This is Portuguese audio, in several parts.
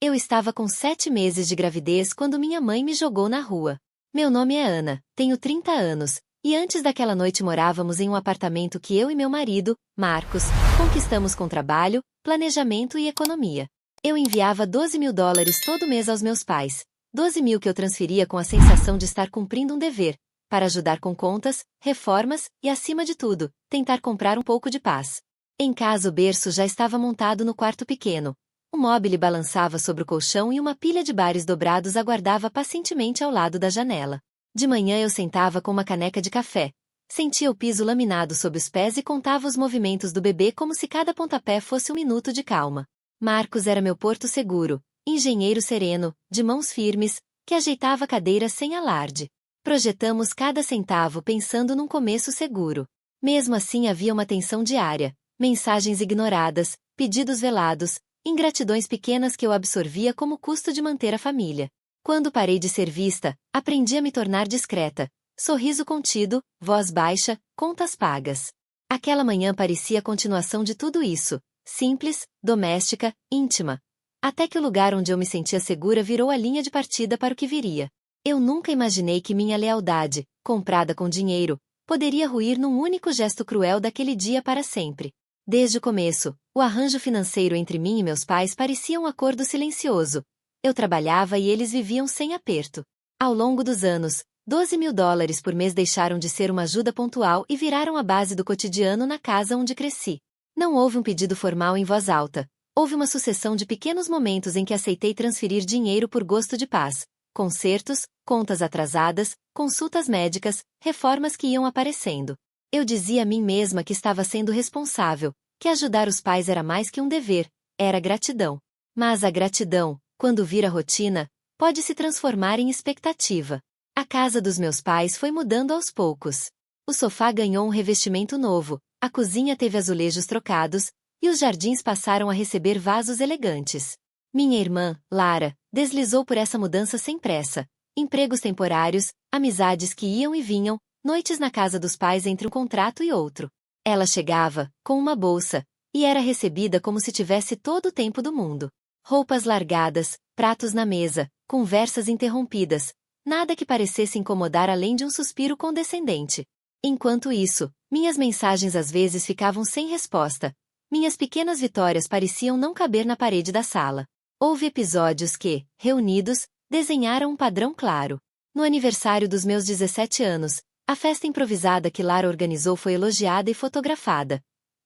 Eu estava com 7 meses de gravidez quando minha mãe me jogou na rua. Meu nome é Ana, tenho 30 anos, e antes daquela noite morávamos em um apartamento que eu e meu marido, Marcos, conquistamos com trabalho, planejamento e economia. Eu enviava $12.000 todo mês aos meus pais. 12 mil que eu transferia com a sensação de estar cumprindo um dever, para ajudar com contas, reformas e, acima de tudo, tentar comprar um pouco de paz. Em casa o berço já estava montado no quarto pequeno. O móbile balançava sobre o colchão e uma pilha de bares dobrados aguardava pacientemente ao lado da janela. De manhã eu sentava com uma caneca de café. Sentia o piso laminado sob os pés e contava os movimentos do bebê como se cada pontapé fosse um minuto de calma. Marcos era meu porto seguro, engenheiro sereno, de mãos firmes, que ajeitava a cadeira sem alarde. Projetamos cada centavo pensando num começo seguro. Mesmo assim havia uma tensão diária, mensagens ignoradas, pedidos velados, ingratidões pequenas que eu absorvia como custo de manter a família. Quando parei de ser vista, aprendi a me tornar discreta. Sorriso contido, voz baixa, contas pagas. Aquela manhã parecia a continuação de tudo isso, simples, doméstica, íntima. Até que o lugar onde eu me sentia segura virou a linha de partida para o que viria. Eu nunca imaginei que minha lealdade, comprada com dinheiro, poderia ruir num único gesto cruel daquele dia para sempre. Desde o começo, o arranjo financeiro entre mim e meus pais parecia um acordo silencioso. Eu trabalhava e eles viviam sem aperto. Ao longo dos anos, $12.000 por mês deixaram de ser uma ajuda pontual e viraram a base do cotidiano na casa onde cresci. Não houve um pedido formal em voz alta. Houve uma sucessão de pequenos momentos em que aceitei transferir dinheiro por gosto de paz. Concertos, contas atrasadas, consultas médicas, reformas que iam aparecendo. Eu dizia a mim mesma que estava sendo responsável, que ajudar os pais era mais que um dever, era gratidão. Mas a gratidão, quando vira rotina, pode se transformar em expectativa. A casa dos meus pais foi mudando aos poucos. O sofá ganhou um revestimento novo, a cozinha teve azulejos trocados, e os jardins passaram a receber vasos elegantes. Minha irmã, Lara, deslizou por essa mudança sem pressa. Empregos temporários, amizades que iam e vinham, noites na casa dos pais entre um contrato e outro. Ela chegava, com uma bolsa, e era recebida como se tivesse todo o tempo do mundo. Roupas largadas, pratos na mesa, conversas interrompidas, nada que parecesse incomodar além de um suspiro condescendente. Enquanto isso, minhas mensagens às vezes ficavam sem resposta. Minhas pequenas vitórias pareciam não caber na parede da sala. Houve episódios que, reunidos, desenharam um padrão claro. No aniversário dos meus 17 anos, a festa improvisada que Lara organizou foi elogiada e fotografada.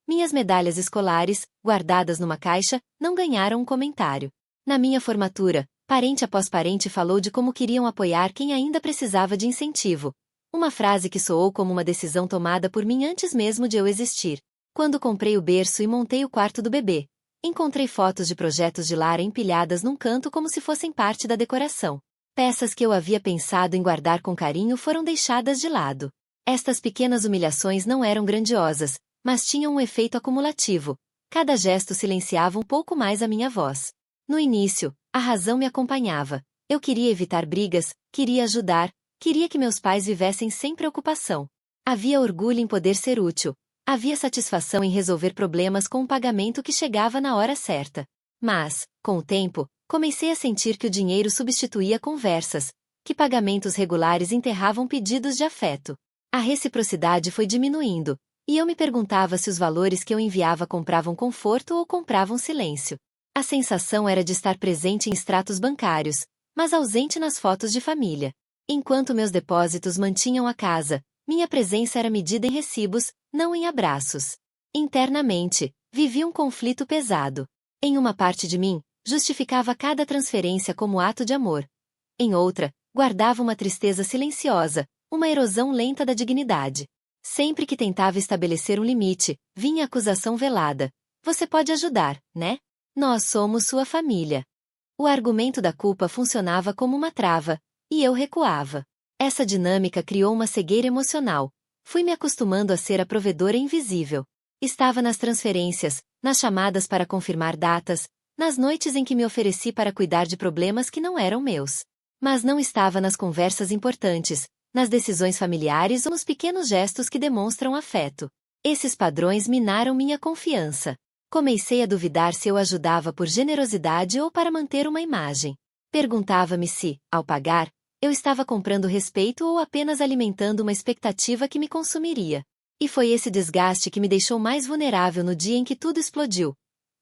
Minhas medalhas escolares, guardadas numa caixa, não ganharam um comentário. Na minha formatura, parente após parente falou de como queriam apoiar quem ainda precisava de incentivo. Uma frase que soou como uma decisão tomada por mim antes mesmo de eu existir. Quando comprei o berço e montei o quarto do bebê, encontrei fotos de projetos de Lara empilhadas num canto como se fossem parte da decoração. Peças que eu havia pensado em guardar com carinho foram deixadas de lado. Estas pequenas humilhações não eram grandiosas, mas tinham um efeito acumulativo. Cada gesto silenciava um pouco mais a minha voz. No início, a razão me acompanhava. Eu queria evitar brigas, queria ajudar, queria que meus pais vivessem sem preocupação. Havia orgulho em poder ser útil. Havia satisfação em resolver problemas com um pagamento que chegava na hora certa. Mas, com o tempo, comecei a sentir que o dinheiro substituía conversas, que pagamentos regulares enterravam pedidos de afeto. A reciprocidade foi diminuindo, e eu me perguntava se os valores que eu enviava compravam conforto ou compravam silêncio. A sensação era de estar presente em extratos bancários, mas ausente nas fotos de família. Enquanto meus depósitos mantinham a casa, minha presença era medida em recibos, não em abraços. Internamente, vivi um conflito pesado. Em uma parte de mim, justificava cada transferência como ato de amor. Em outra, guardava uma tristeza silenciosa, uma erosão lenta da dignidade. Sempre que tentava estabelecer um limite, vinha a acusação velada. Você pode ajudar, né? Nós somos sua família. O argumento da culpa funcionava como uma trava, e eu recuava. Essa dinâmica criou uma cegueira emocional. Fui me acostumando a ser a provedora invisível. Estava nas transferências, nas chamadas para confirmar datas, nas noites em que me ofereci para cuidar de problemas que não eram meus. Mas não estava nas conversas importantes, nas decisões familiares ou nos pequenos gestos que demonstram afeto. Esses padrões minaram minha confiança. Comecei a duvidar se eu ajudava por generosidade ou para manter uma imagem. Perguntava-me se, ao pagar, eu estava comprando respeito ou apenas alimentando uma expectativa que me consumiria. E foi esse desgaste que me deixou mais vulnerável no dia em que tudo explodiu.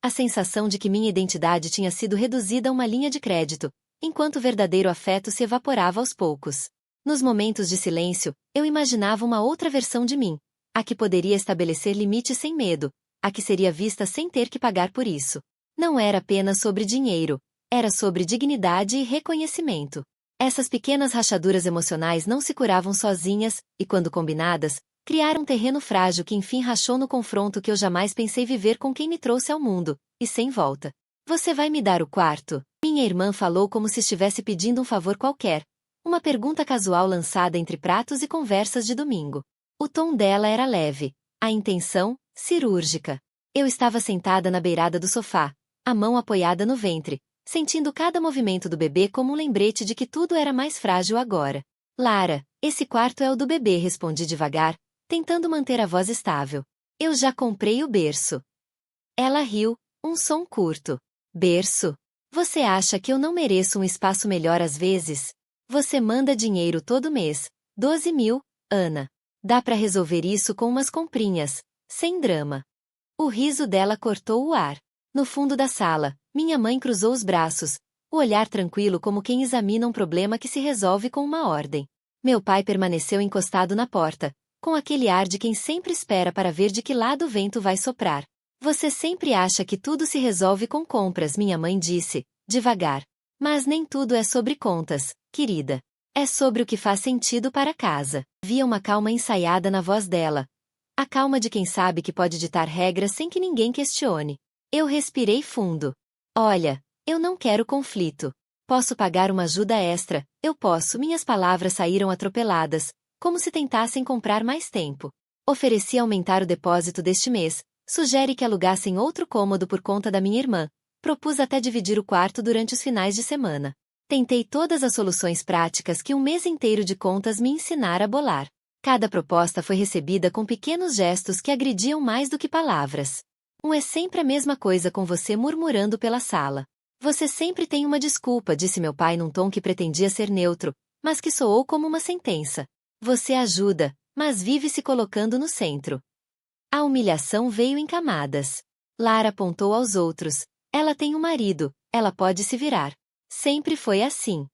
A sensação de que minha identidade tinha sido reduzida a uma linha de crédito, enquanto o verdadeiro afeto se evaporava aos poucos. Nos momentos de silêncio, eu imaginava uma outra versão de mim, a que poderia estabelecer limites sem medo, a que seria vista sem ter que pagar por isso. Não era apenas sobre dinheiro, era sobre dignidade e reconhecimento. Essas pequenas rachaduras emocionais não se curavam sozinhas, e quando combinadas, criaram um terreno frágil que enfim rachou no confronto que eu jamais pensei viver com quem me trouxe ao mundo, e sem volta. Você vai me dar o quarto? Minha irmã falou como se estivesse pedindo um favor qualquer. Uma pergunta casual lançada entre pratos e conversas de domingo. O tom dela era leve, a intenção, cirúrgica. Eu estava sentada na beirada do sofá, a mão apoiada no ventre, sentindo cada movimento do bebê como um lembrete de que tudo era mais frágil agora. Lara, esse quarto é o do bebê, respondi devagar, tentando manter a voz estável. Eu já comprei o berço. Ela riu, um som curto. Berço? Você acha que eu não mereço um espaço melhor às vezes? Você manda dinheiro todo mês. 12 mil, Ana. Dá pra resolver isso com umas comprinhas, sem drama. O riso dela cortou o ar. No fundo da sala, minha mãe cruzou os braços, o olhar tranquilo como quem examina um problema que se resolve com uma ordem. Meu pai permaneceu encostado na porta, com aquele ar de quem sempre espera para ver de que lado o vento vai soprar. Você sempre acha que tudo se resolve com compras, minha mãe disse, devagar. Mas nem tudo é sobre contas, querida. É sobre o que faz sentido para casa. Via uma calma ensaiada na voz dela. A calma de quem sabe que pode ditar regras sem que ninguém questione. Eu respirei fundo. Olha, eu não quero conflito. Posso pagar uma ajuda extra, eu posso. Minhas palavras saíram atropeladas, como se tentassem comprar mais tempo. Ofereci aumentar o depósito deste mês, sugere que alugassem outro cômodo por conta da minha irmã, propus até dividir o quarto durante os finais de semana. Tentei todas as soluções práticas que um mês inteiro de contas me ensinara a bolar. Cada proposta foi recebida com pequenos gestos que agrediam mais do que palavras. É sempre a mesma coisa com você, murmurando pela sala. Você sempre tem uma desculpa, disse meu pai num tom que pretendia ser neutro, mas que soou como uma sentença. Você ajuda, mas vive se colocando no centro. A humilhação veio em camadas. Lara apontou aos outros. Ela tem um marido, ela pode se virar. Sempre foi assim.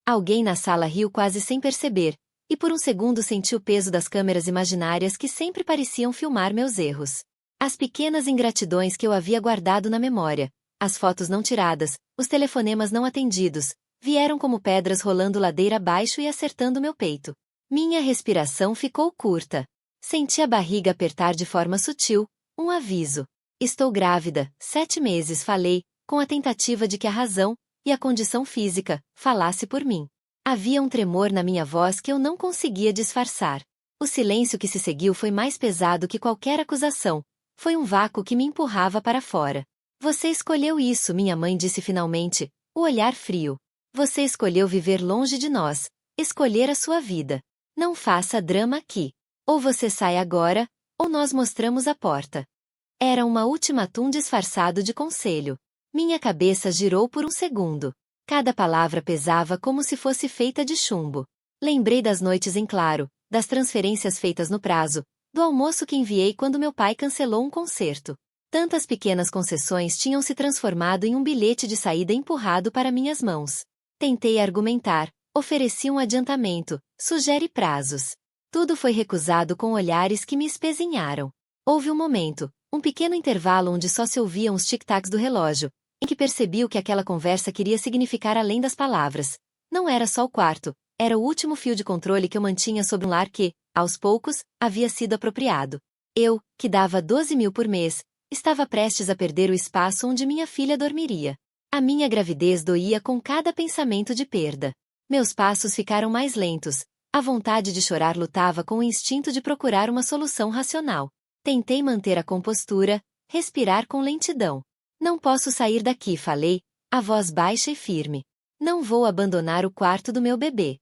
Alguém na sala riu quase sem perceber, e por um segundo senti o peso das câmeras imaginárias que sempre pareciam filmar meus erros. As pequenas ingratidões que eu havia guardado na memória, as fotos não tiradas, os telefonemas não atendidos, vieram como pedras rolando ladeira abaixo e acertando meu peito. Minha respiração ficou curta. Senti a barriga apertar de forma sutil, um aviso. Estou grávida, 7 meses, falei, com a tentativa de que a razão, e a condição física, falasse por mim. Havia um tremor na minha voz que eu não conseguia disfarçar. O silêncio que se seguiu foi mais pesado que qualquer acusação. Foi um vácuo que me empurrava para fora. Você escolheu isso, minha mãe disse finalmente, o olhar frio. Você escolheu viver longe de nós, escolher a sua vida. Não faça drama aqui. Ou você sai agora, ou nós mostramos a porta. Era uma ultimatum disfarçado de conselho. Minha cabeça girou por um segundo. Cada palavra pesava como se fosse feita de chumbo. Lembrei das noites em claro, das transferências feitas no prazo, do almoço que enviei quando meu pai cancelou um concerto. Tantas pequenas concessões tinham se transformado em um bilhete de saída empurrado para minhas mãos. Tentei argumentar, ofereci um adiantamento, sugere prazos. Tudo foi recusado com olhares que me espezinharam. Houve um momento, um pequeno intervalo onde só se ouviam os tic-tacs do relógio, em que percebi o que aquela conversa queria significar além das palavras. Não era só o quarto, era o último fio de controle que eu mantinha sobre um lar que, aos poucos, havia sido apropriado. Eu, que dava 12 mil por mês, estava prestes a perder o espaço onde minha filha dormiria. A minha gravidez doía com cada pensamento de perda. Meus passos ficaram mais lentos, a vontade de chorar lutava com o instinto de procurar uma solução racional. Tentei manter a compostura, respirar com lentidão. Não posso sair daqui, falei, a voz baixa e firme. Não vou abandonar o quarto do meu bebê.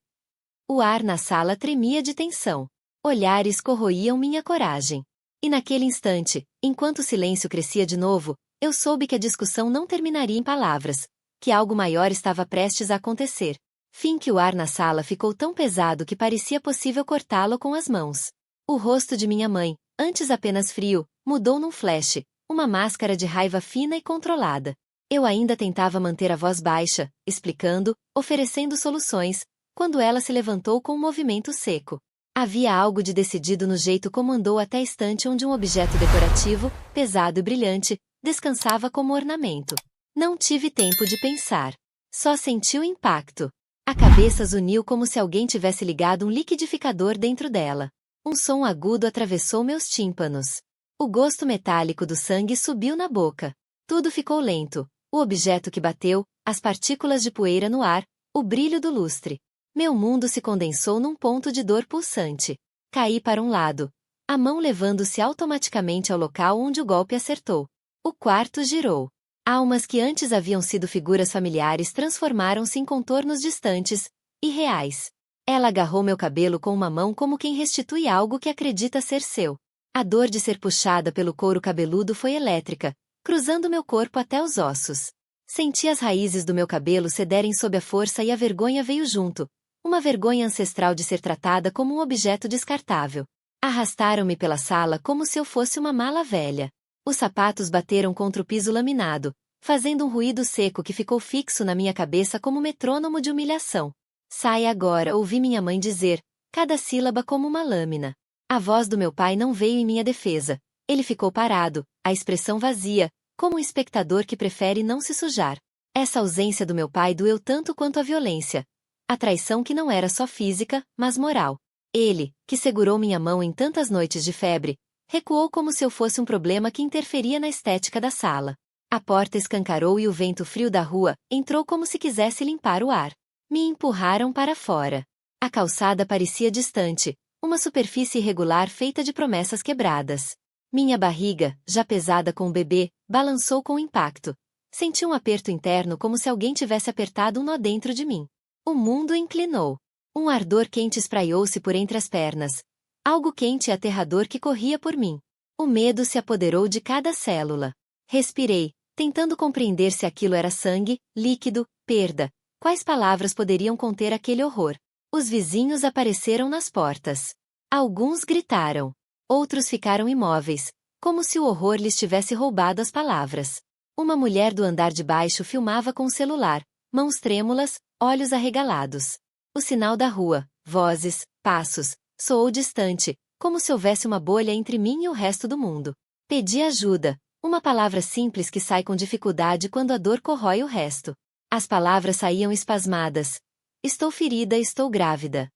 O ar na sala tremia de tensão. Olhares corroíam minha coragem. E naquele instante, enquanto o silêncio crescia de novo, Eu soube que a discussão não terminaria em palavras, que algo maior estava prestes a acontecer. Fim que o ar na sala ficou tão pesado que parecia possível cortá-lo com as mãos. O rosto de minha mãe, antes apenas frio, mudou num flash, uma máscara de raiva fina e controlada. Eu ainda tentava manter a voz baixa, explicando, oferecendo soluções, quando ela se levantou com um movimento seco. Havia algo de decidido no jeito como andou até a estante onde um objeto decorativo, pesado e brilhante, descansava como ornamento. Não tive tempo de pensar. Só senti o impacto. A cabeça zuniu como se alguém tivesse ligado um liquidificador dentro dela. Um som agudo atravessou meus tímpanos. O gosto metálico do sangue subiu na boca. Tudo ficou lento. O objeto que bateu, as partículas de poeira no ar, o brilho do lustre. Meu mundo se condensou num ponto de dor pulsante. Caí para um lado, a mão levando-se automaticamente ao local onde o golpe acertou. O quarto girou. Almas que antes haviam sido figuras familiares transformaram-se em contornos distantes, irreais. Ela agarrou meu cabelo com uma mão como quem restitui algo que acredita ser seu. A dor de ser puxada pelo couro cabeludo foi elétrica, cruzando meu corpo até os ossos. Senti as raízes do meu cabelo cederem sob a força e a vergonha veio junto. Uma vergonha ancestral de ser tratada como um objeto descartável. Arrastaram-me pela sala como se eu fosse uma mala velha. Os sapatos bateram contra o piso laminado, fazendo um ruído seco que ficou fixo na minha cabeça como metrônomo de humilhação. Sai agora, ouvi minha mãe dizer, cada sílaba como uma lâmina. A voz do meu pai não veio em minha defesa. Ele ficou parado, a expressão vazia, como um espectador que prefere não se sujar. Essa ausência do meu pai doeu tanto quanto a violência. A traição que não era só física, mas moral. Ele, que segurou minha mão em tantas noites de febre, recuou como se eu fosse um problema que interferia na estética da sala. A porta escancarou e o vento frio da rua entrou como se quisesse limpar o ar. Me empurraram para fora. A calçada parecia distante, uma superfície irregular feita de promessas quebradas. Minha barriga, já pesada com o bebê, balançou com o impacto. Senti um aperto interno como se alguém tivesse apertado um nó dentro de mim. O mundo inclinou. Um ardor quente espraiou-se por entre as pernas. Algo quente e aterrador que corria por mim. O medo se apoderou de cada célula. Respirei, tentando compreender se aquilo era sangue, líquido, perda. Quais palavras poderiam conter aquele horror? Os vizinhos apareceram nas portas. Alguns gritaram. Outros ficaram imóveis, como se o horror lhes tivesse roubado as palavras. Uma mulher do andar de baixo filmava com o celular, mãos trêmulas, olhos arregalados. O sinal da rua, vozes, passos, soou distante, como se houvesse uma bolha entre mim e o resto do mundo. Pedi ajuda, uma palavra simples que sai com dificuldade quando a dor corrói o resto. As palavras saíam espasmadas. Estou ferida, estou grávida.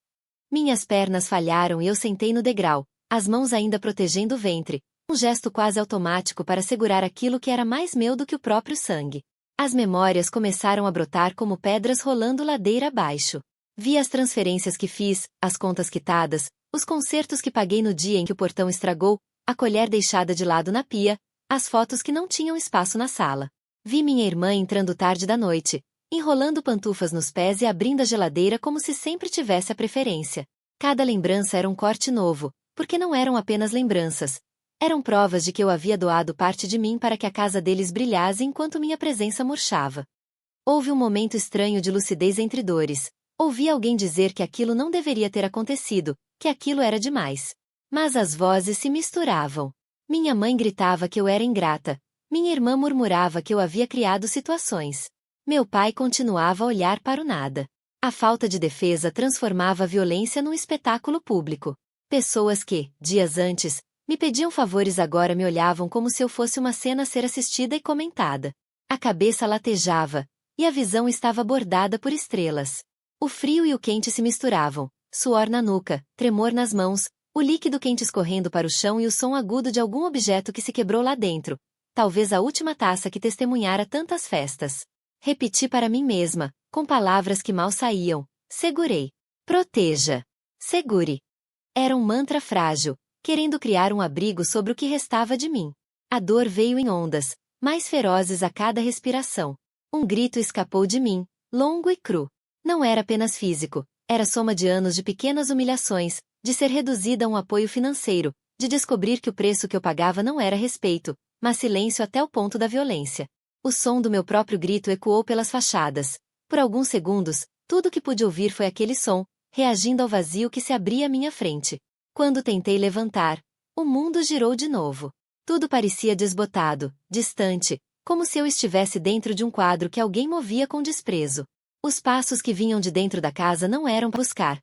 Minhas pernas falharam e eu sentei no degrau, as mãos ainda protegendo o ventre, um gesto quase automático para segurar aquilo que era mais meu do que o próprio sangue. As memórias começaram a brotar como pedras rolando ladeira abaixo. Vi as transferências que fiz, as contas quitadas, os concertos que paguei no dia em que o portão estragou, a colher deixada de lado na pia, as fotos que não tinham espaço na sala. Vi minha irmã entrando tarde da noite, enrolando pantufas nos pés e abrindo a geladeira como se sempre tivesse a preferência. Cada lembrança era um corte novo, porque não eram apenas lembranças. Eram provas de que eu havia doado parte de mim para que a casa deles brilhasse enquanto minha presença murchava. Houve um momento estranho de lucidez entre dores. Ouvi alguém dizer que aquilo não deveria ter acontecido, que aquilo era demais. Mas as vozes se misturavam. Minha mãe gritava que eu era ingrata. Minha irmã murmurava que eu havia criado situações. Meu pai continuava a olhar para o nada. A falta de defesa transformava a violência num espetáculo público. Pessoas que, dias antes, me pediam favores agora me olhavam como se eu fosse uma cena a ser assistida e comentada. A cabeça latejava, e a visão estava bordada por estrelas. O frio e o quente se misturavam, suor na nuca, tremor nas mãos, o líquido quente escorrendo para o chão e o som agudo de algum objeto que se quebrou lá dentro, talvez a última taça que testemunhara tantas festas. Repeti para mim mesma, com palavras que mal saíam, segurei. Proteja. Segure. Era um mantra frágil, querendo criar um abrigo sobre o que restava de mim. A dor veio em ondas, mais ferozes a cada respiração. Um grito escapou de mim, longo e cru. Não era apenas físico, era soma de anos de pequenas humilhações, de ser reduzida a um apoio financeiro, de descobrir que o preço que eu pagava não era respeito, mas silêncio até o ponto da violência. O som do meu próprio grito ecoou pelas fachadas. Por alguns segundos, tudo que pude ouvir foi aquele som, reagindo ao vazio que se abria à minha frente. Quando tentei levantar, o mundo girou de novo. Tudo parecia desbotado, distante, como se eu estivesse dentro de um quadro que alguém movia com desprezo. Os passos que vinham de dentro da casa não eram para buscar.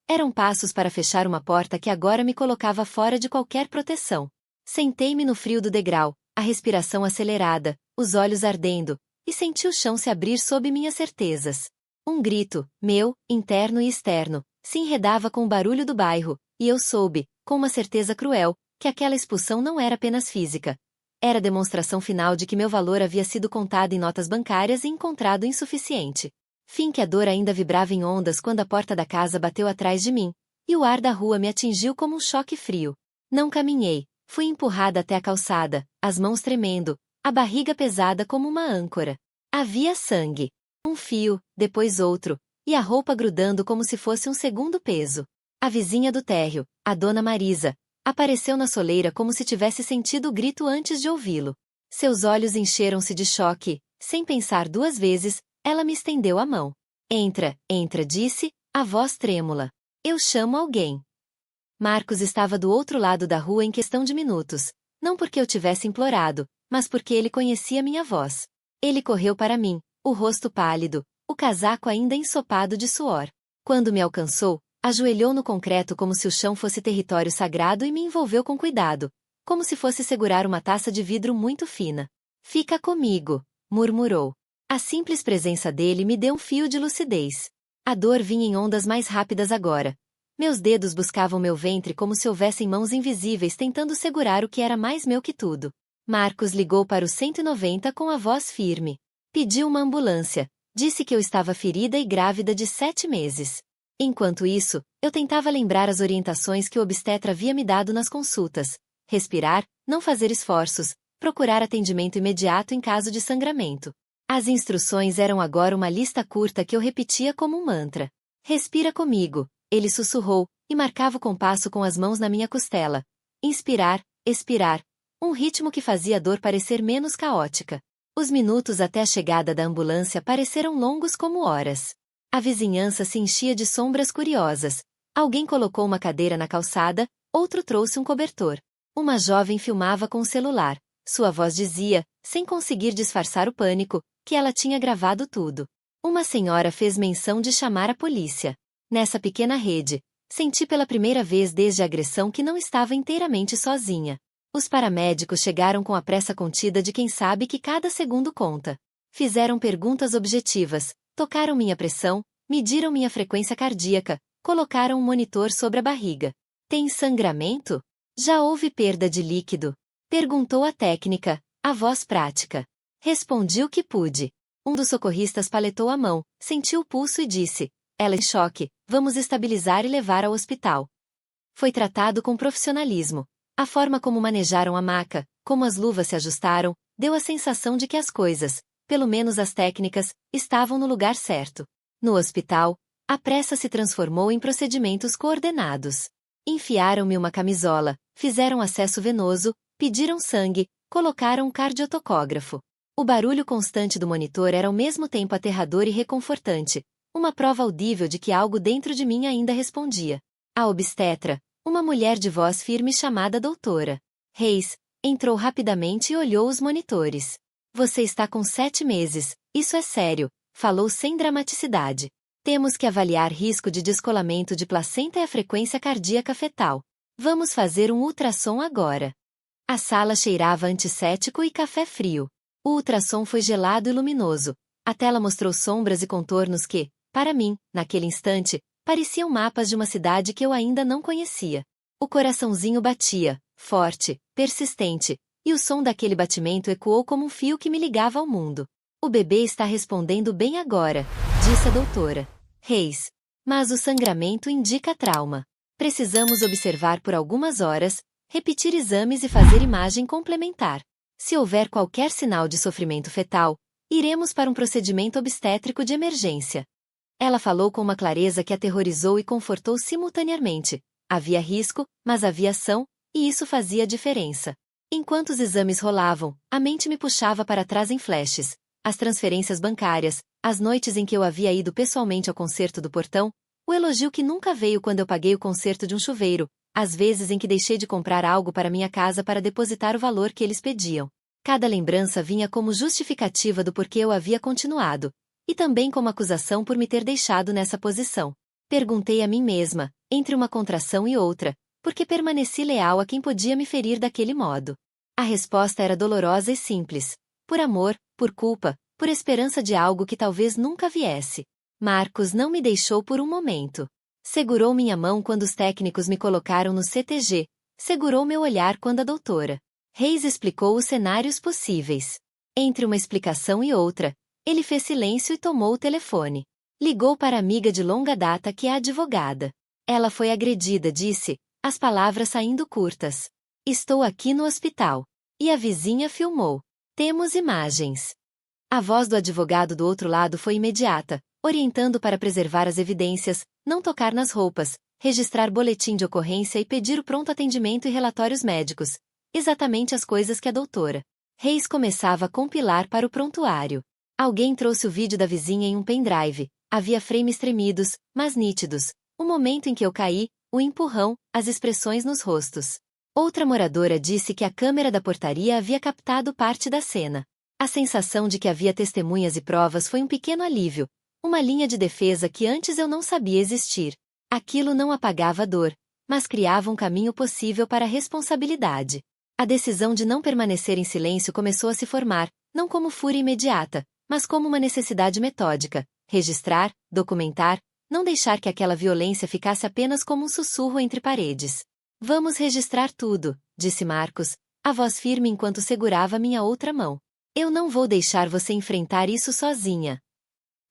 Eram passos para fechar uma porta que agora me colocava fora de qualquer proteção. Sentei-me no frio do degrau, a respiração acelerada, os olhos ardendo, e senti o chão se abrir sob minhas certezas. Um grito, meu, interno e externo, se enredava com o barulho do bairro, e eu soube, com uma certeza cruel, que aquela expulsão não era apenas física. Era demonstração final de que meu valor havia sido contado em notas bancárias e encontrado insuficiente. Fim que a dor ainda vibrava em ondas quando a porta da casa bateu atrás de mim, e o ar da rua me atingiu como um choque frio. Não caminhei, fui empurrada até a calçada, as mãos tremendo, a barriga pesada como uma âncora. Havia sangue. Um fio, depois outro, e a roupa grudando como se fosse um segundo peso. A vizinha do térreo, a dona Marisa, apareceu na soleira como se tivesse sentido o grito antes de ouvi-lo. Seus olhos encheram-se de choque, sem pensar duas vezes, ela me estendeu a mão. Entra, entra, disse, a voz trêmula. Eu chamo alguém. Marcos estava do outro lado da rua em questão de minutos, não porque eu tivesse implorado, mas porque ele conhecia minha voz. Ele correu para mim, o rosto pálido, o casaco ainda ensopado de suor. Quando me alcançou, ajoelhou no concreto como se o chão fosse território sagrado e me envolveu com cuidado, como se fosse segurar uma taça de vidro muito fina. Fica comigo, murmurou. A simples presença dele me deu um fio de lucidez. A dor vinha em ondas mais rápidas agora. Meus dedos buscavam meu ventre como se houvessem mãos invisíveis tentando segurar o que era mais meu que tudo. Marcos ligou para o 190 com a voz firme. Pediu uma ambulância. Disse que eu estava ferida e grávida de 7 meses. Enquanto isso, eu tentava lembrar as orientações que o obstetra havia me dado nas consultas. Respirar, não fazer esforços, procurar atendimento imediato em caso de sangramento. As instruções eram agora uma lista curta que eu repetia como um mantra. Respira comigo, ele sussurrou, e marcava o compasso com as mãos na minha costela. Inspirar, expirar. Um ritmo que fazia a dor parecer menos caótica. Os minutos até a chegada da ambulância pareceram longos como horas. A vizinhança se enchia de sombras curiosas. Alguém colocou uma cadeira na calçada, outro trouxe um cobertor. Uma jovem filmava com o celular. Sua voz dizia, sem conseguir disfarçar o pânico, que ela tinha gravado tudo. Uma senhora fez menção de chamar a polícia. Nessa pequena rede, senti pela primeira vez desde a agressão que não estava inteiramente sozinha. Os paramédicos chegaram com a pressa contida de quem sabe que cada segundo conta. Fizeram perguntas objetivas, tocaram minha pressão, mediram minha frequência cardíaca, colocaram um monitor sobre a barriga. Tem sangramento? Já houve perda de líquido? Perguntou a técnica, a voz prática. Respondi o que pude. Um dos socorristas paletou a mão, sentiu o pulso e disse, ela em choque, vamos estabilizar e levar ao hospital. Foi tratado com profissionalismo. A forma como manejaram a maca, como as luvas se ajustaram, deu a sensação de que as coisas, pelo menos as técnicas, estavam no lugar certo. No hospital, a pressa se transformou em procedimentos coordenados. Enfiaram-me uma camisola, fizeram acesso venoso, pediram sangue, colocaram um cardiotocógrafo. O barulho constante do monitor era ao mesmo tempo aterrador e reconfortante, uma prova audível de que algo dentro de mim ainda respondia. A obstetra, uma mulher de voz firme chamada doutora Reis, entrou rapidamente e olhou os monitores. Você está com 7 meses, isso é sério, falou sem dramaticidade. Temos que avaliar risco de descolamento de placenta e a frequência cardíaca fetal. Vamos fazer um ultrassom agora. A sala cheirava a antisséptico e café frio. O ultrassom foi gelado e luminoso. A tela mostrou sombras e contornos que, para mim, naquele instante, pareciam mapas de uma cidade que eu ainda não conhecia. O coraçãozinho batia, forte, persistente, e o som daquele batimento ecoou como um fio que me ligava ao mundo. O bebê está respondendo bem agora, disse a doutora Reis. Mas o sangramento indica trauma. Precisamos observar por algumas horas, repetir exames e fazer imagem complementar. Se houver qualquer sinal de sofrimento fetal, iremos para um procedimento obstétrico de emergência. Ela falou com uma clareza que aterrorizou e confortou simultaneamente. Havia risco, mas havia ação, e isso fazia diferença. Enquanto os exames rolavam, a mente me puxava para trás em flashes. As transferências bancárias, as noites em que eu havia ido pessoalmente ao concerto do portão, o elogio que nunca veio quando eu paguei o conserto de um chuveiro, as vezes em que deixei de comprar algo para minha casa para depositar o valor que eles pediam. Cada lembrança vinha como justificativa do porquê eu havia continuado, e também como acusação por me ter deixado nessa posição. Perguntei a mim mesma, entre uma contração e outra, por que permaneci leal a quem podia me ferir daquele modo. A resposta era dolorosa e simples. Por amor, por culpa, por esperança de algo que talvez nunca viesse. Marcos não me deixou por um momento. Segurou minha mão quando os técnicos me colocaram no CTG, segurou meu olhar quando a doutora Reis explicou os cenários possíveis. Entre uma explicação e outra, ele fez silêncio e tomou o telefone. Ligou para a amiga de longa data que é advogada. Ela foi agredida, disse, as palavras saindo curtas. Estou aqui no hospital. E a vizinha filmou. Temos imagens. A voz do advogado do outro lado foi imediata, orientando para preservar as evidências, não tocar nas roupas, registrar boletim de ocorrência e pedir o pronto atendimento e relatórios médicos. Exatamente as coisas que a doutora Reis começava a compilar para o prontuário. Alguém trouxe o vídeo da vizinha em um pendrive. Havia frames tremidos, mas nítidos. O momento em que eu caí, o empurrão, as expressões nos rostos. Outra moradora disse que a câmera da portaria havia captado parte da cena. A sensação de que havia testemunhas e provas foi um pequeno alívio, uma linha de defesa que antes eu não sabia existir. Aquilo não apagava a dor, mas criava um caminho possível para a responsabilidade. A decisão de não permanecer em silêncio começou a se formar, não como fúria imediata, mas como uma necessidade metódica. Registrar, documentar, não deixar que aquela violência ficasse apenas como um sussurro entre paredes. Vamos registrar tudo, disse Marcos, a voz firme enquanto segurava minha outra mão. Eu não vou deixar você enfrentar isso sozinha.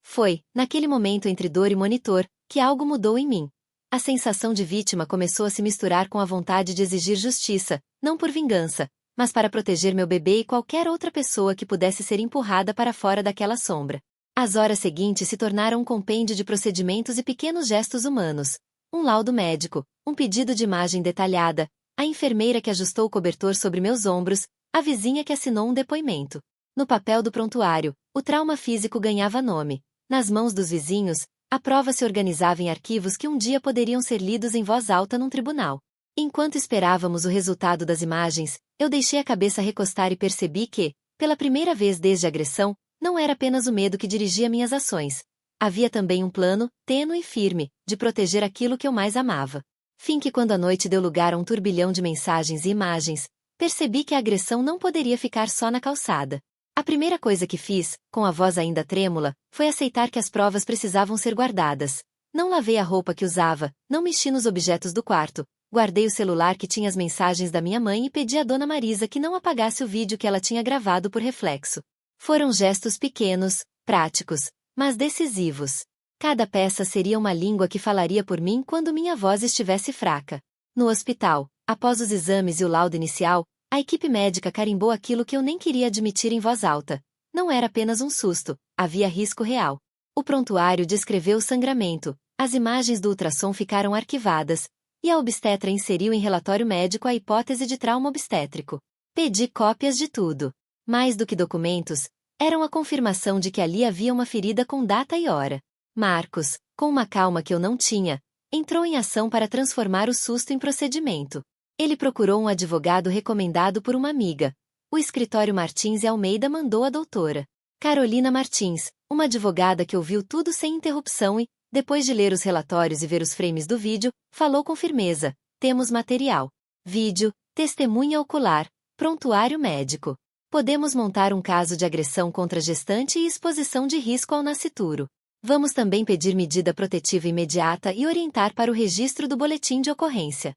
Foi, naquele momento entre dor e monitor, que algo mudou em mim. A sensação de vítima começou a se misturar com a vontade de exigir justiça, não por vingança, mas para proteger meu bebê e qualquer outra pessoa que pudesse ser empurrada para fora daquela sombra. As horas seguintes se tornaram um compêndio de procedimentos e pequenos gestos humanos. Um laudo médico, um pedido de imagem detalhada, a enfermeira que ajustou o cobertor sobre meus ombros, a vizinha que assinou um depoimento. No papel do prontuário, o trauma físico ganhava nome. Nas mãos dos vizinhos, a prova se organizava em arquivos que um dia poderiam ser lidos em voz alta num tribunal. Enquanto esperávamos o resultado das imagens, eu deixei a cabeça recostar e percebi que, pela primeira vez desde a agressão, não era apenas o medo que dirigia minhas ações. Havia também um plano, tênue e firme, de proteger aquilo que eu mais amava. Fim que quando a noite deu lugar a um turbilhão de mensagens e imagens, percebi que a agressão não poderia ficar só na calçada. A primeira coisa que fiz, com a voz ainda trêmula, foi aceitar que as provas precisavam ser guardadas. Não lavei a roupa que usava, não mexi nos objetos do quarto, guardei o celular que tinha as mensagens da minha mãe e pedi à dona Marisa que não apagasse o vídeo que ela tinha gravado por reflexo. Foram gestos pequenos, práticos, mas decisivos. Cada peça seria uma língua que falaria por mim quando minha voz estivesse fraca. No hospital, após os exames e o laudo inicial, a equipe médica carimbou aquilo que eu nem queria admitir em voz alta. Não era apenas um susto, havia risco real. O prontuário descreveu o sangramento, as imagens do ultrassom ficaram arquivadas, e a obstetra inseriu em relatório médico a hipótese de trauma obstétrico. Pedi cópias de tudo. Mais do que documentos, eram a confirmação de que ali havia uma ferida com data e hora. Marcos, com uma calma que eu não tinha, entrou em ação para transformar o susto em procedimento. Ele procurou um advogado recomendado por uma amiga. O escritório Martins e Almeida mandou a doutora Carolina Martins, uma advogada que ouviu tudo sem interrupção e, depois de ler os relatórios e ver os frames do vídeo, falou com firmeza: temos material. Vídeo, testemunha ocular, prontuário médico. Podemos montar um caso de agressão contra gestante e exposição de risco ao nascituro. Vamos também pedir medida protetiva imediata e orientar para o registro do boletim de ocorrência.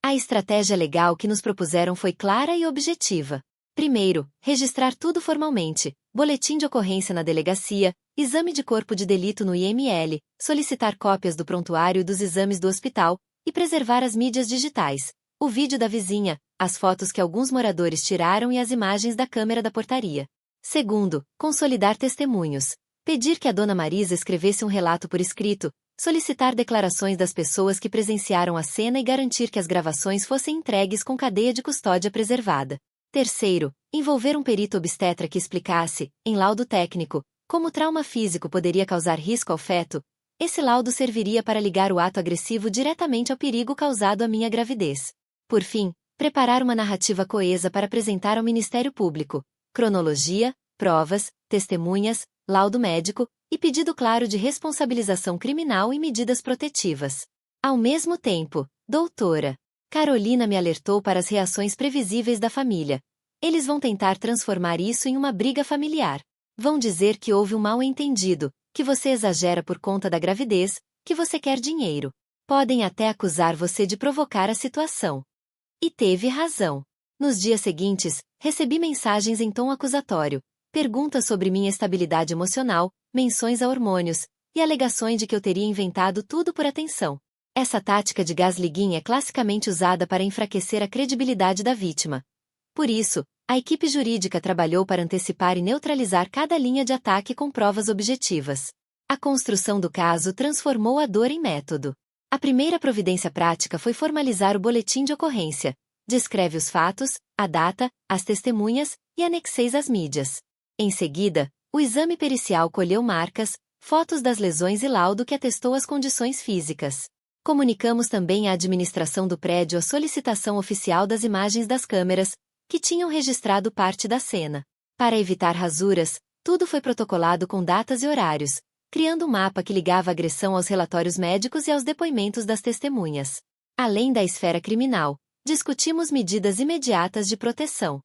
A estratégia legal que nos propuseram foi clara e objetiva. Primeiro, registrar tudo formalmente, boletim de ocorrência na delegacia, exame de corpo de delito no IML, solicitar cópias do prontuário e dos exames do hospital, e preservar as mídias digitais, o vídeo da vizinha, as fotos que alguns moradores tiraram e as imagens da câmera da portaria. Segundo, consolidar testemunhos. Pedir que a dona Marisa escrevesse um relato por escrito, solicitar declarações das pessoas que presenciaram a cena e garantir que as gravações fossem entregues com cadeia de custódia preservada. Terceiro, envolver um perito obstetra que explicasse, em laudo técnico, como o trauma físico poderia causar risco ao feto. Esse laudo serviria para ligar o ato agressivo diretamente ao perigo causado à minha gravidez. Por fim, preparar uma narrativa coesa para apresentar ao Ministério Público. Cronologia, provas, testemunhas, laudo médico e pedido claro de responsabilização criminal e medidas protetivas. Ao mesmo tempo, doutora Carolina me alertou para as reações previsíveis da família. Eles vão tentar transformar isso em uma briga familiar. Vão dizer que houve um mal-entendido, que você exagera por conta da gravidez, que você quer dinheiro. Podem até acusar você de provocar a situação. E teve razão. Nos dias seguintes, recebi mensagens em tom acusatório, perguntas sobre minha estabilidade emocional, menções a hormônios, e alegações de que eu teria inventado tudo por atenção. Essa tática de gaslighting é classicamente usada para enfraquecer a credibilidade da vítima. Por isso, a equipe jurídica trabalhou para antecipar e neutralizar cada linha de ataque com provas objetivas. A construção do caso transformou a dor em método. A primeira providência prática foi formalizar o boletim de ocorrência. Descreve os fatos, a data, as testemunhas e anexeis às mídias. Em seguida, o exame pericial colheu marcas, fotos das lesões e laudo que atestou as condições físicas. Comunicamos também à administração do prédio a solicitação oficial das imagens das câmeras, que tinham registrado parte da cena. Para evitar rasuras, tudo foi protocolado com datas e horários, criando um mapa que ligava a agressão aos relatórios médicos e aos depoimentos das testemunhas. Além da esfera criminal, discutimos medidas imediatas de proteção.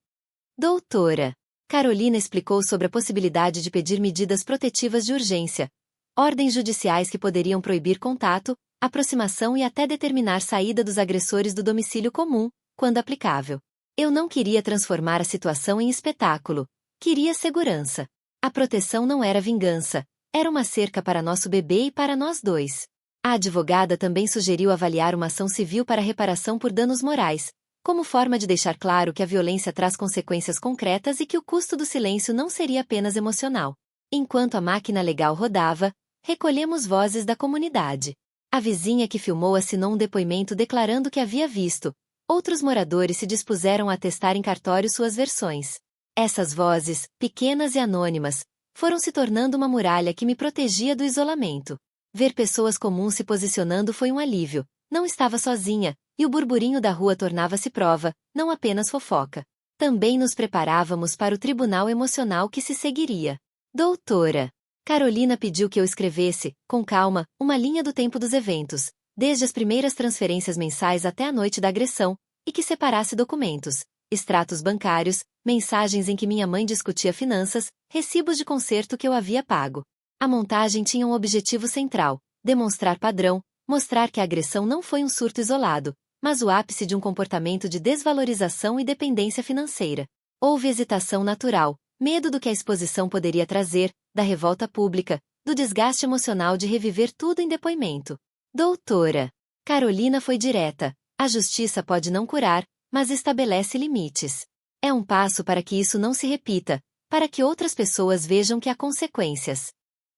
Doutora Carolina explicou sobre a possibilidade de pedir medidas protetivas de urgência, ordens judiciais que poderiam proibir contato, aproximação e até determinar saída dos agressores do domicílio comum, quando aplicável. Eu não queria transformar a situação em espetáculo. Queria segurança. A proteção não era vingança. Era uma cerca para nosso bebê e para nós dois. A advogada também sugeriu avaliar uma ação civil para reparação por danos morais, como forma de deixar claro que a violência traz consequências concretas e que o custo do silêncio não seria apenas emocional. Enquanto a máquina legal rodava, recolhemos vozes da comunidade. A vizinha que filmou assinou um depoimento declarando que havia visto. Outros moradores se dispuseram a atestar em cartório suas versões. Essas vozes, pequenas e anônimas, foram se tornando uma muralha que me protegia do isolamento. Ver pessoas comuns se posicionando foi um alívio. Não estava sozinha, e o burburinho da rua tornava-se prova, não apenas fofoca. Também nos preparávamos para o tribunal emocional que se seguiria. Doutora Carolina pediu que eu escrevesse, com calma, uma linha do tempo dos eventos, desde as primeiras transferências mensais até a noite da agressão, e que separasse documentos, extratos bancários, mensagens em que minha mãe discutia finanças, recibos de conserto que eu havia pago. A montagem tinha um objetivo central: demonstrar padrão, mostrar que a agressão não foi um surto isolado, mas o ápice de um comportamento de desvalorização e dependência financeira. Houve hesitação natural, medo do que a exposição poderia trazer, da revolta pública, do desgaste emocional de reviver tudo em depoimento. Doutora Carolina foi direta: a justiça pode não curar, mas estabelece limites. É um passo para que isso não se repita, para que outras pessoas vejam que há consequências.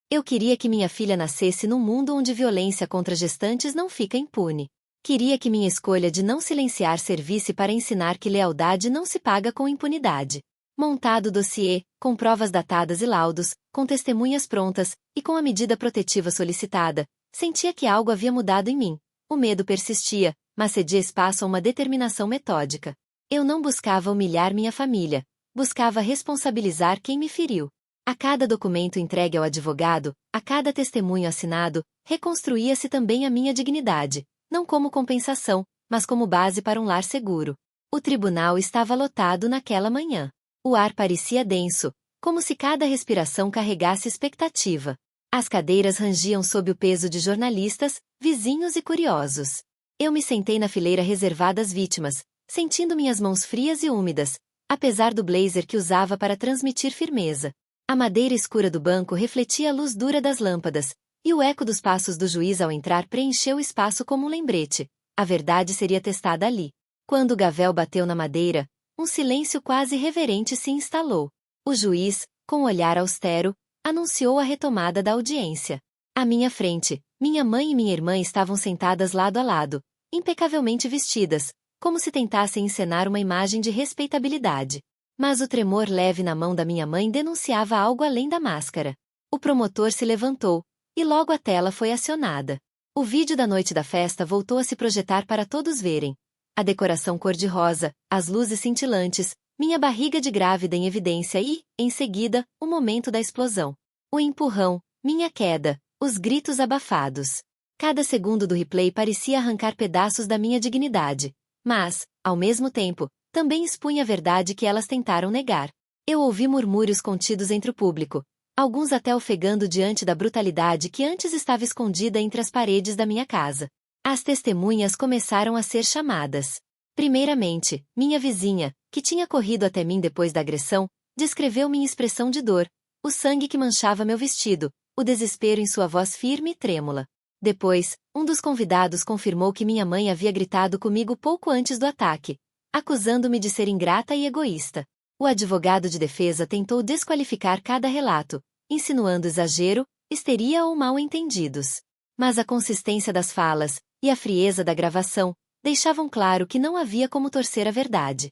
Eu queria que minha filha nascesse num mundo onde violência contra gestantes não fica impune. Queria que minha escolha de não silenciar servisse para ensinar que lealdade não se paga com impunidade. Montado o dossiê, com provas datadas e laudos, com testemunhas prontas, e com a medida protetiva solicitada, sentia que algo havia mudado em mim. O medo persistia, mas cedia espaço a uma determinação metódica. Eu não buscava humilhar minha família. Buscava responsabilizar quem me feriu. A cada documento entregue ao advogado, a cada testemunho assinado, reconstruía-se também a minha dignidade, não como compensação, mas como base para um lar seguro. O tribunal estava lotado naquela manhã. O ar parecia denso, como se cada respiração carregasse expectativa. As cadeiras rangiam sob o peso de jornalistas, vizinhos e curiosos. Eu me sentei na fileira reservada às vítimas, sentindo minhas mãos frias e úmidas, apesar do blazer que usava para transmitir firmeza. A madeira escura do banco refletia a luz dura das lâmpadas, e o eco dos passos do juiz ao entrar preencheu o espaço como um lembrete. A verdade seria testada ali. Quando o gavel bateu na madeira, um silêncio quase reverente se instalou. O juiz, com um olhar austero, anunciou a retomada da audiência. À minha frente, minha mãe e minha irmã estavam sentadas lado a lado, impecavelmente vestidas, como se tentassem encenar uma imagem de respeitabilidade. Mas o tremor leve na mão da minha mãe denunciava algo além da máscara. O promotor se levantou, e logo a tela foi acionada. O vídeo da noite da festa voltou a se projetar para todos verem. A decoração cor-de-rosa, as luzes cintilantes, minha barriga de grávida em evidência e, em seguida, o momento da explosão. O empurrão, minha queda, os gritos abafados. Cada segundo do replay parecia arrancar pedaços da minha dignidade. Mas, ao mesmo tempo, também expunha a verdade que elas tentaram negar. Eu ouvi murmúrios contidos entre o público, alguns até ofegando diante da brutalidade que antes estava escondida entre as paredes da minha casa. As testemunhas começaram a ser chamadas. Primeiramente, minha vizinha, que tinha corrido até mim depois da agressão, descreveu minha expressão de dor, o sangue que manchava meu vestido, o desespero em sua voz firme e trêmula. Depois, um dos convidados confirmou que minha mãe havia gritado comigo pouco antes do ataque, acusando-me de ser ingrata e egoísta. O advogado de defesa tentou desqualificar cada relato, insinuando exagero, histeria ou mal-entendidos. Mas a consistência das falas, e a frieza da gravação, deixavam claro que não havia como torcer a verdade.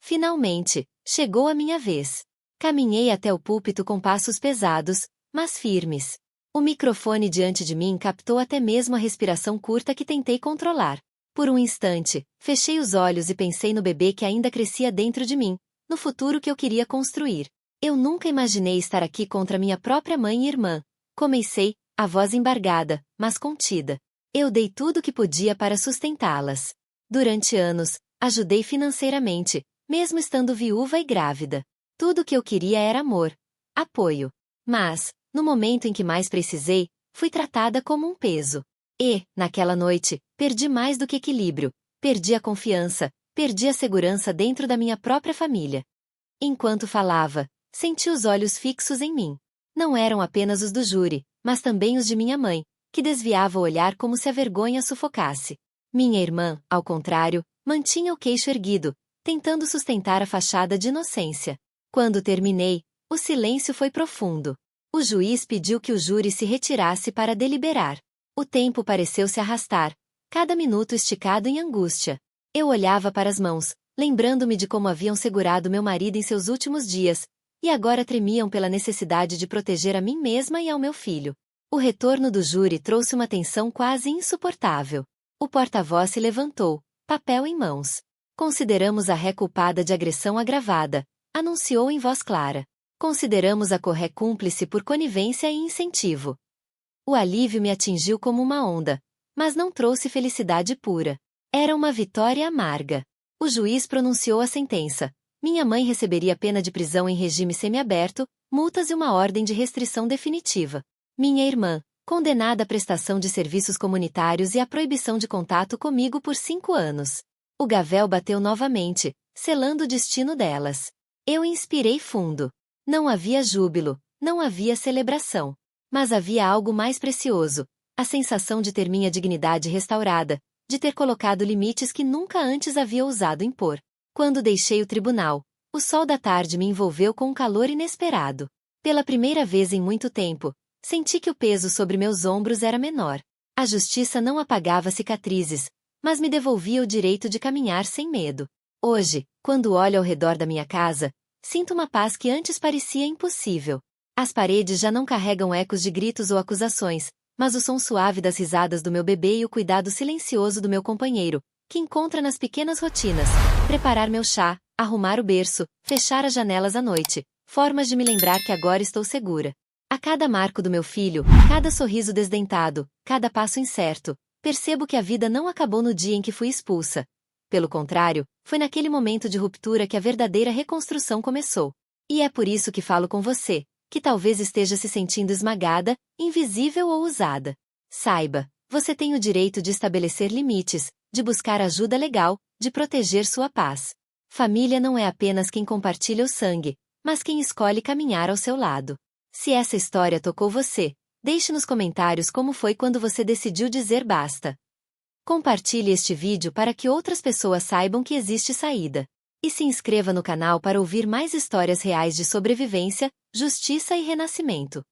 Finalmente, chegou a minha vez. Caminhei até o púlpito com passos pesados, mas firmes. O microfone diante de mim captou até mesmo a respiração curta que tentei controlar. Por um instante, fechei os olhos e pensei no bebê que ainda crescia dentro de mim, no futuro que eu queria construir. Eu nunca imaginei estar aqui contra minha própria mãe e irmã. Comecei, a voz embargada, mas contida. Eu dei tudo o que podia para sustentá-las. Durante anos, ajudei financeiramente, mesmo estando viúva e grávida. Tudo o que eu queria era amor, apoio. Mas, no momento em que mais precisei, fui tratada como um peso. E, naquela noite, perdi mais do que equilíbrio, perdi a confiança, perdi a segurança dentro da minha própria família. Enquanto falava, senti os olhos fixos em mim. Não eram apenas os do júri, mas também os de minha mãe, que desviava o olhar como se a vergonha a sufocasse. Minha irmã, ao contrário, mantinha o queixo erguido, tentando sustentar a fachada de inocência. Quando terminei, o silêncio foi profundo. O juiz pediu que o júri se retirasse para deliberar. O tempo pareceu se arrastar, cada minuto esticado em angústia. Eu olhava para as mãos, lembrando-me de como haviam segurado meu marido em seus últimos dias, e agora tremiam pela necessidade de proteger a mim mesma e ao meu filho. O retorno do júri trouxe uma tensão quase insuportável. O porta-voz se levantou, papel em mãos. Consideramos a ré culpada de agressão agravada, anunciou em voz clara. Consideramos a corré cúmplice por conivência e incentivo. O alívio me atingiu como uma onda, mas não trouxe felicidade pura. Era uma vitória amarga. O juiz pronunciou a sentença. Minha mãe receberia pena de prisão em regime semiaberto, multas e uma ordem de restrição definitiva. Minha irmã, condenada à prestação de serviços comunitários e à proibição de contato comigo por 5 anos. O gavel bateu novamente, selando o destino delas. Eu inspirei fundo. Não havia júbilo, não havia celebração. Mas havia algo mais precioso, a sensação de ter minha dignidade restaurada, de ter colocado limites que nunca antes havia ousado impor. Quando deixei o tribunal, o sol da tarde me envolveu com um calor inesperado. Pela primeira vez em muito tempo, senti que o peso sobre meus ombros era menor. A justiça não apagava cicatrizes, mas me devolvia o direito de caminhar sem medo. Hoje, quando olho ao redor da minha casa, sinto uma paz que antes parecia impossível. As paredes já não carregam ecos de gritos ou acusações, mas o som suave das risadas do meu bebê e o cuidado silencioso do meu companheiro, que encontra nas pequenas rotinas, preparar meu chá, arrumar o berço, fechar as janelas à noite, formas de me lembrar que agora estou segura. A cada marco do meu filho, cada sorriso desdentado, cada passo incerto, percebo que a vida não acabou no dia em que fui expulsa. Pelo contrário, foi naquele momento de ruptura que a verdadeira reconstrução começou. E é por isso que falo com você, que talvez esteja se sentindo esmagada, invisível ou usada. Saiba, você tem o direito de estabelecer limites, de buscar ajuda legal, de proteger sua paz. Família não é apenas quem compartilha o sangue, mas quem escolhe caminhar ao seu lado. Se essa história tocou você, deixe nos comentários como foi quando você decidiu dizer basta. Compartilhe este vídeo para que outras pessoas saibam que existe saída. E se inscreva no canal para ouvir mais histórias reais de sobrevivência, justiça e renascimento.